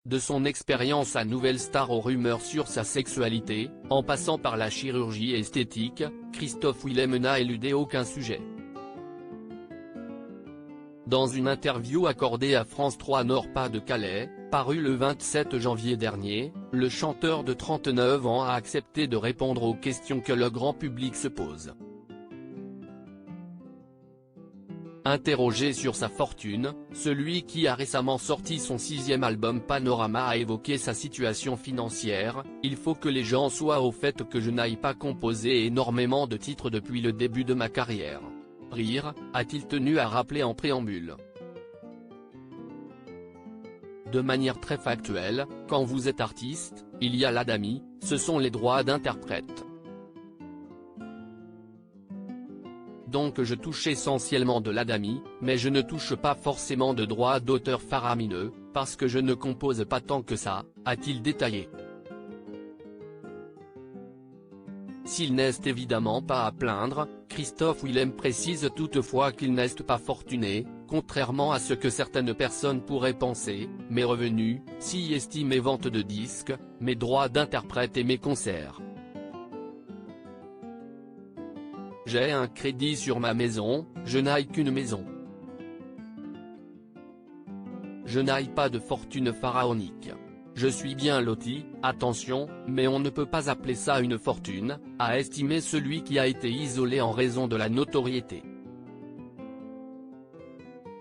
De son expérience à Nouvelle Star aux rumeurs sur sa sexualité, en passant par la chirurgie esthétique, Christophe Willem n'a éludé aucun sujet. Dans une interview accordée à France 3 Nord-Pas-de-Calais, parue le 27 janvier dernier, le chanteur de 39 ans a accepté de répondre aux questions que le grand public se pose. Interrogé sur sa fortune, celui qui a récemment sorti son 6e album Panorama a évoqué sa situation financière. « Il faut que les gens soient au fait que je n'aille pas composer énormément de titres depuis le début de ma carrière. Rire », a-t-il tenu à rappeler en préambule. De manière très factuelle, quand vous êtes artiste, il y a l'ADAMI, ce sont les droits d'interprète. Donc je touche essentiellement de l'ADAMI, mais je ne touche pas forcément de droits d'auteur faramineux, parce que je ne compose pas tant que ça, a-t-il détaillé. S'il n'est évidemment pas à plaindre, Christophe Willem précise toutefois qu'il n'est pas fortuné, contrairement à ce que certaines personnes pourraient penser. Mes revenus, si estiment mes ventes de disques, mes droits d'interprète et mes concerts. J'ai un crédit sur ma maison, je n'ai qu'une maison. Je n'ai pas de fortune pharaonique. Je suis bien loti, attention, mais on ne peut pas appeler ça une fortune, a estimé celui qui a été isolé en raison de la notoriété.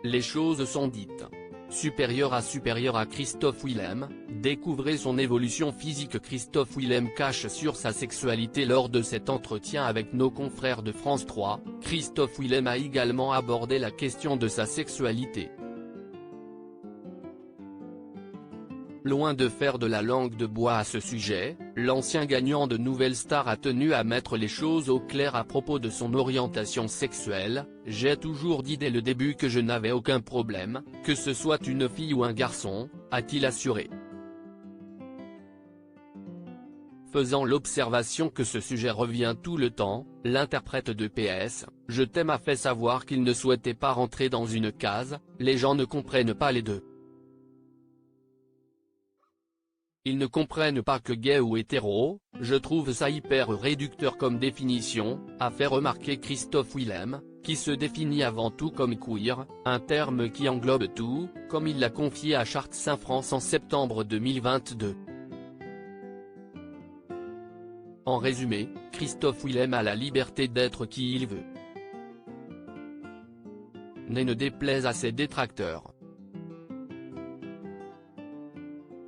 Les choses sont dites. Supérieur à Christophe Willem, découvrez son évolution physique. Christophe Willem cache sur sa sexualité lors de cet entretien avec nos confrères de France 3, Christophe Willem a également abordé la question de sa sexualité. Loin de faire de la langue de bois à ce sujet, l'ancien gagnant de Nouvelle Star a tenu à mettre les choses au clair à propos de son orientation sexuelle. « J'ai toujours dit dès le début que je n'avais aucun problème, que ce soit une fille ou un garçon », a-t-il assuré. Faisant l'observation que ce sujet revient tout le temps, l'interprète de PS, Je t'aime a fait savoir qu'il ne souhaitait pas rentrer dans une case. Les gens ne comprennent pas les deux. Ils ne comprennent pas que gay ou hétéro, je trouve ça hyper réducteur comme définition, a fait remarquer Christophe Willem, qui se définit avant tout comme queer, un terme qui englobe tout, comme il l'a confié à Chart Saint-France en septembre 2022. En résumé, Christophe Willem a la liberté d'être qui il veut. Ne déplaise à ses détracteurs.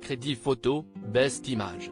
Crédit photo, Best Image.